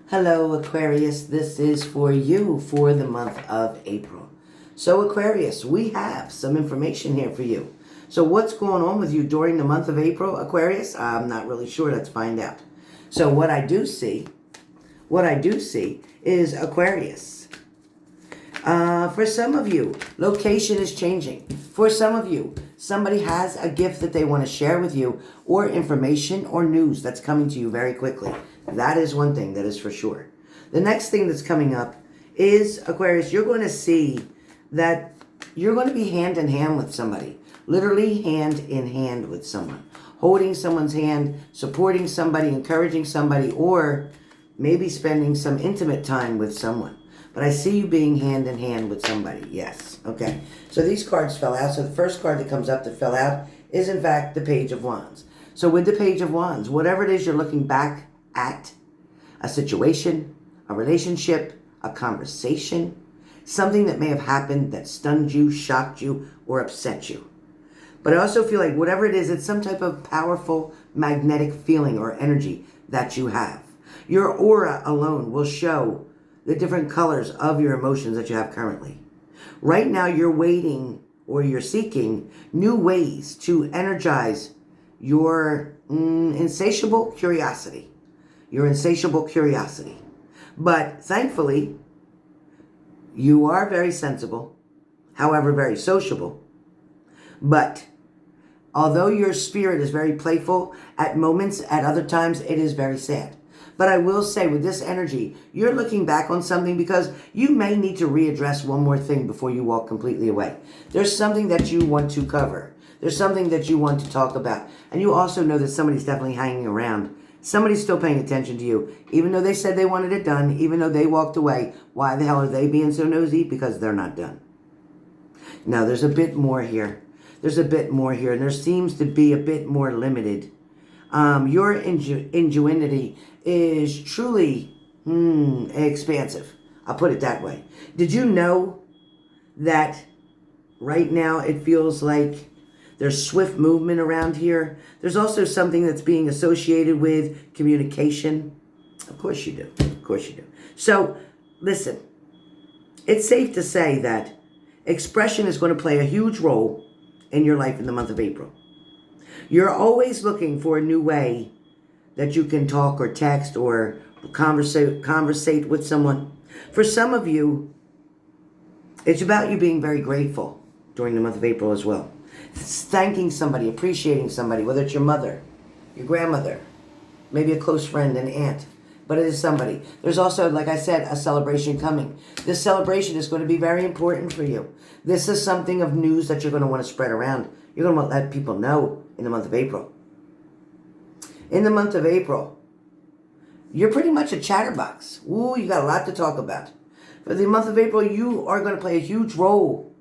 Hello, Aquarius. This is for you for the month of April. So, Aquarius, we have some information here for you. So, what's going on with you during the month of April, Aquarius? I'm not really sure. Let's find out. So, what I do see is Aquarius. For some of you, location is changing. For some of you, somebody has a gift that they want to share with you, or information or news that's coming to you very quickly. That is one thing that is for sure. The next thing that's coming up is, Aquarius, you're going to see that you're going to be hand in hand with somebody. Literally hand in hand with someone. Holding someone's hand, supporting somebody, encouraging somebody, or maybe spending some intimate time with someone. But I see you being hand in hand with somebody. Yes. Okay. So these cards fell out. So the first card that comes up that fell out is, in fact, the Page of Wands. So with the Page of Wands, whatever it is you're looking back at, a situation, a relationship, a conversation, something that may have happened that stunned you, shocked you, or upset you. But I also feel like whatever it is, it's some type of powerful magnetic feeling or energy that you have. Your aura alone will show the different colors of your emotions that you have currently. Right now, you're waiting or you're seeking new ways to energize your insatiable curiosity. Your insatiable curiosity. But thankfully, you are very sensible, however, very sociable. But although your spirit is very playful at moments, at other times, it is very sad. But I will say with this energy, you're looking back on something because you may need to readdress one more thing before you walk completely away. There's something that you want to cover. There's something that you want to talk about. And you also know that somebody's definitely hanging around. Somebody's still paying attention to you. Even though they said they wanted it done, even though they walked away, why the hell are they being so nosy? Because they're not done. Now, there's a bit more here. There's a bit more here. And there seems to be a bit more limited. Your ingenuity is truly expansive. I'll put it that way. Did you know that right now it feels like there's swift movement around here? There's also something that's being associated with communication. Of course you do. Of course you do. So, listen. It's safe to say that expression is going to play a huge role in your life in the month of April. You're always looking for a new way that you can talk or text or conversate with someone. For some of you, it's about you being very grateful during the month of April as well. It's thanking somebody, appreciating somebody, whether it's your mother, your grandmother, maybe a close friend, an aunt, but it is somebody. There's also, like I said, a celebration coming. This celebration is going to be very important for you. This is something of news that you're going to want to spread around. You're going to want to let people know in the month of April. In the month of April, you're pretty much a chatterbox. Ooh, you got a lot to talk about. For the month of April, you are going to play a huge role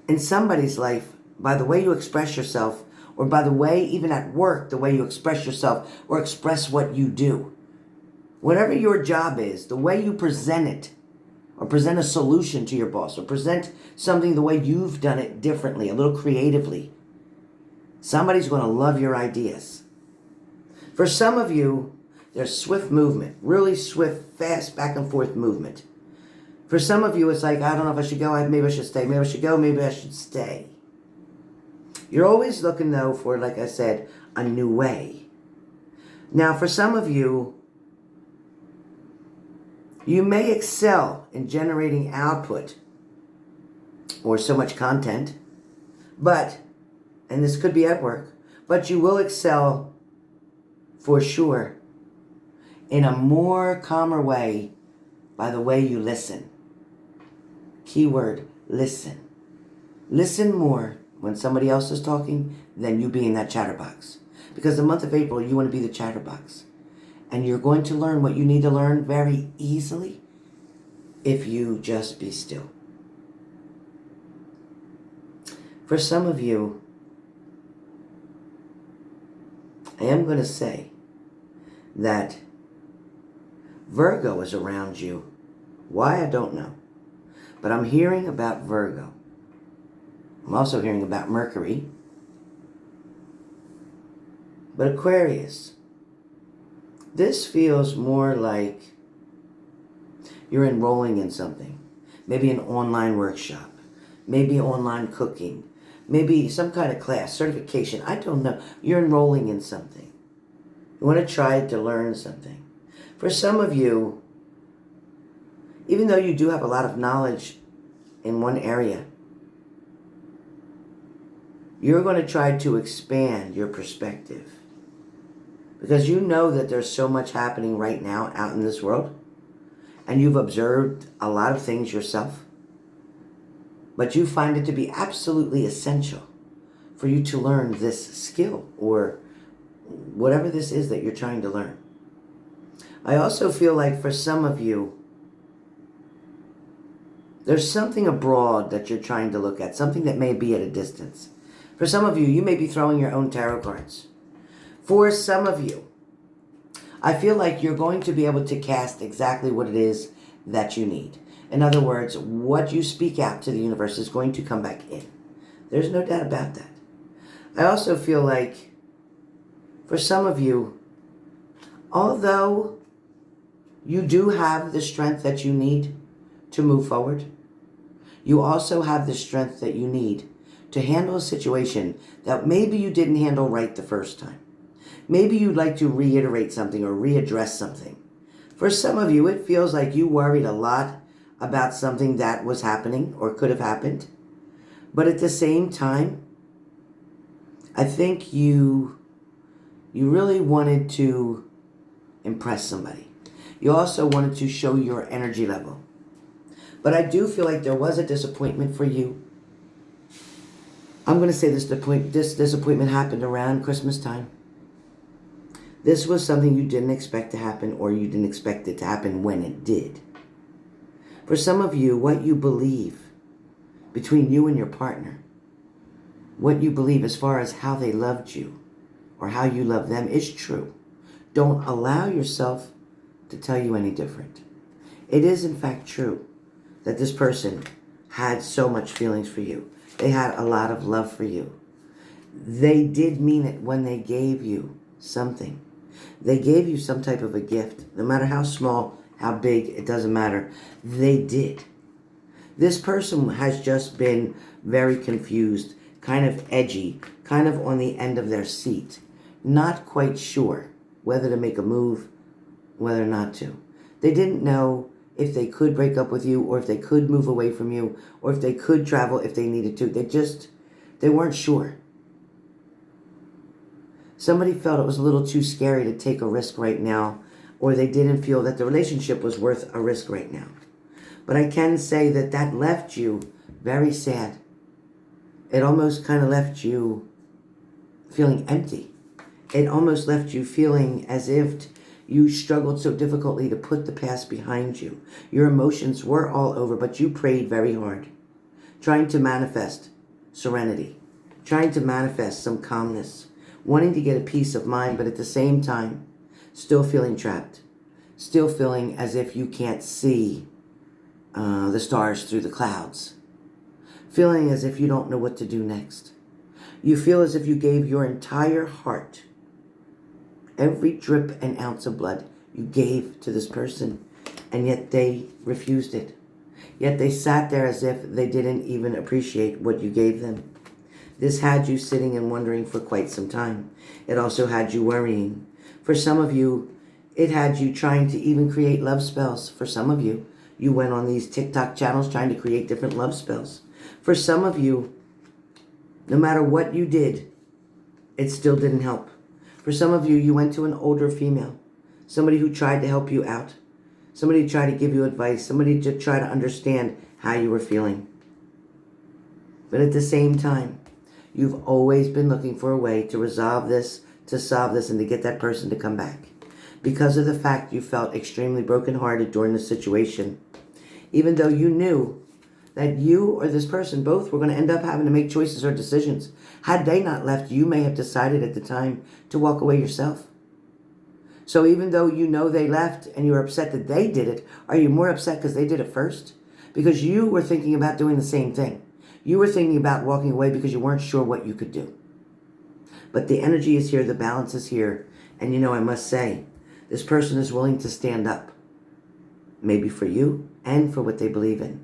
in somebody's life by the way you express yourself, or by the way, even at work, the way you express yourself or express what you do. Whatever your job is, the way you present it, or present a solution to your boss, or present something the way you've done it differently, a little creatively. Somebody's going to love your ideas. For some of you, there's swift movement, really swift, fast, back and forth movement. For some of you, it's like, I don't know if I should go, maybe I should stay, maybe I should go, maybe I should stay. You're always looking, though, for, like I said, a new way. Now, for some of you, you may excel in generating output or so much content, but, and this could be at work, but you will excel for sure in a more calmer way by the way you listen. Keyword, listen. Listen more when somebody else is talking than you being that chatterbox. Because the month of April, you want to be the chatterbox. And you're going to learn what you need to learn very easily if you just be still. For some of you, I am going to say that Virgo is around you. Why, I don't know. But I'm hearing about Virgo. I'm also hearing about Mercury. But Aquarius, This feels more like you're enrolling in something. Maybe an online workshop. Maybe online cooking. Maybe some kind of class, certification. I don't know. You're enrolling in something. You want to try to learn something. For some of you, even though you do have a lot of knowledge in one area, you're going to try to expand your perspective. Because you know that there's so much happening right now out in this world. And you've observed a lot of things yourself. But you find it to be absolutely essential for you to learn this skill or whatever this is that you're trying to learn. I also feel like for some of you, there's something abroad that you're trying to look at, something that may be at a distance. For some of you, you may be throwing your own tarot cards. For some of you, I feel like you're going to be able to cast exactly what it is that you need. In other words, what you speak out to the universe is going to come back in. There's no doubt about that. I also feel like for some of you, although you do have the strength that you need to move forward, you also have the strength that you need to handle a situation that maybe you didn't handle right the first time. Maybe you'd like to reiterate something or readdress something. For some of you, it feels like you worried a lot about something that was happening or could have happened. But at the same time, I think you really wanted to impress somebody. You also wanted to show your energy level. But I do feel like there was a disappointment for you. I'm going to say this disappointment happened around Christmas time. This was something you didn't expect to happen, or you didn't expect it to happen when it did. For some of you, what you believe between you and your partner, what you believe as far as how they loved you or how you love them is true. Don't allow yourself to tell you any different. It is in fact true that this person had so much feelings for you. They had a lot of love for you. They did mean it when they gave you something. They gave you some type of a gift. No matter how small, how big, it doesn't matter. They did. This person has just been very confused, kind of edgy, kind of on the end of their seat. Not quite sure whether to make a move, whether not to. They didn't know if they could break up with you, or if they could move away from you, or if they could travel if they needed to. They weren't sure. Somebody felt it was a little too scary to take a risk right now, or they didn't feel that the relationship was worth a risk right now. But I can say that left you very sad. It almost kind of left you feeling empty. It almost left you feeling as if you struggled so difficultly to put the past behind you. Your emotions were all over, but you prayed very hard, trying to manifest serenity, trying to manifest some calmness, wanting to get a peace of mind, but at the same time, still feeling trapped, still feeling as if you can't see the stars through the clouds, feeling as if you don't know what to do next. You feel as if you gave your entire heart, every drip and ounce of blood you gave to this person, and yet they refused it. Yet they sat there as if they didn't even appreciate what you gave them. This had you sitting and wondering for quite some time. It also had you worrying. For some of you, it had you trying to even create love spells. For some of you, you went on these TikTok channels trying to create different love spells. For some of you, no matter what you did, it still didn't help. For some of you, you went to an older female, somebody who tried to help you out, somebody who tried to give you advice, somebody to try to understand how you were feeling. But at the same time, you've always been looking for a way to resolve this, to solve this, and to get that person to come back. Because of the fact you felt extremely brokenhearted during the situation, even though you knew that you or this person both were going to end up having to make choices or decisions. Had they not left, you may have decided at the time to walk away yourself. So even though you know they left and you're upset that they did it, are you more upset because they did it first? Because you were thinking about doing the same thing. You were thinking about walking away because you weren't sure what you could do. But the energy is here, the balance is here. And I must say, This person is willing to stand up, maybe for you and for what they believe in.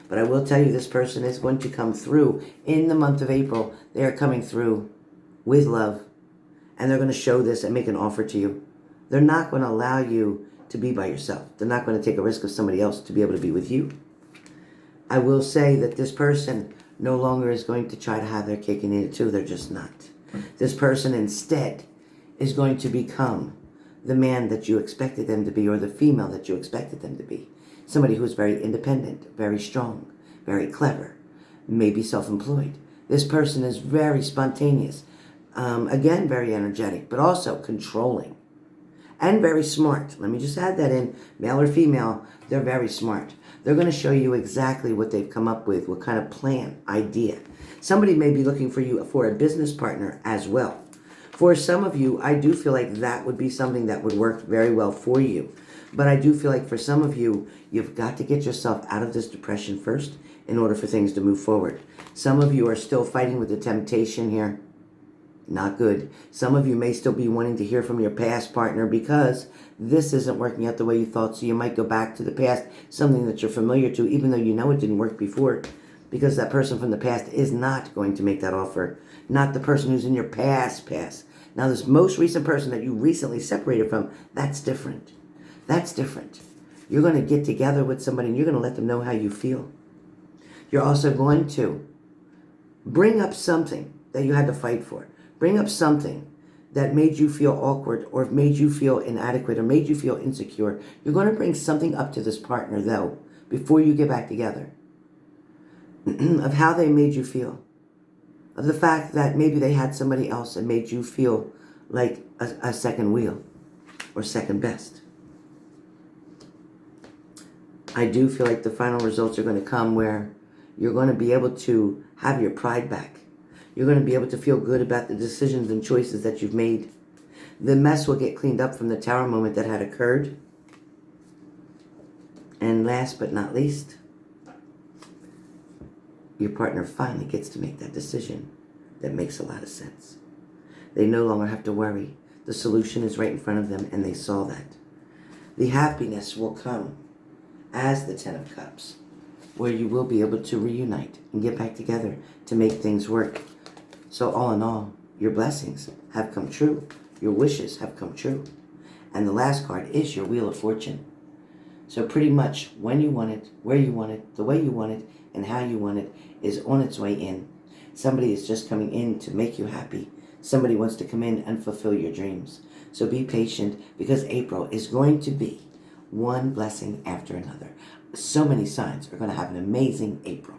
But I will tell you, this person is going to come through in the month of April. They are coming through with love, and they're going to show this and make an offer to you. They're not going to allow you to be by yourself. They're not going to take a risk of somebody else to be able to be with you. I will say that this person no longer is going to try to have their cake and eat it too. They're just not. This person instead is going to become the man that you expected them to be, or the female that you expected them to be. Somebody who's very independent, very strong, very clever, maybe self-employed. This person is very spontaneous, again, very energetic, but also controlling and very smart. Let me just add that in, male or female, they're very smart. They're going to show you exactly what they've come up with, what kind of plan, idea. Somebody may be looking for you for a business partner as well. For some of you, I do feel like that would be something that would work very well for you. But I do feel like for some of you, you've got to get yourself out of this depression first in order for things to move forward. Some of you are still fighting with the temptation here. Not good. Some of you may still be wanting to hear from your past partner because this isn't working out the way you thought. So you might go back to the past, something that you're familiar to, even though you know it didn't work before, because that person from the past is not going to make that offer. Not the person who's in your past. Now, this most recent person that you recently separated from, that's different. That's different. You're going to get together with somebody and you're going to let them know how you feel. You're also going to bring up something that you had to fight for. Bring up something that made you feel awkward or made you feel inadequate or made you feel insecure. You're going to bring something up to this partner, though, before you get back together, of how they made you feel. Of the fact that maybe they had somebody else and made you feel like a second wheel or second best. I do feel like the final results are going to come where you're going to be able to have your pride back. You're going to be able to feel good about the decisions and choices that you've made. The mess will get cleaned up from the tower moment that had occurred. And last but not least, your partner finally gets to make that decision that makes a lot of sense. They no longer have to worry. The solution is right in front of them, and they saw that. The happiness will come as the Ten of Cups, where you will be able to reunite and get back together to make things work. So all in all, your blessings have come true. Your wishes have come true. And the last card is your Wheel of Fortune. So pretty much when you want it, where you want it, the way you want it, and how you want it is on its way in. Somebody is just coming in to make you happy. Somebody wants to come in and fulfill your dreams. So be patient, because April is going to be one blessing after another. So many signs are going to have an amazing April.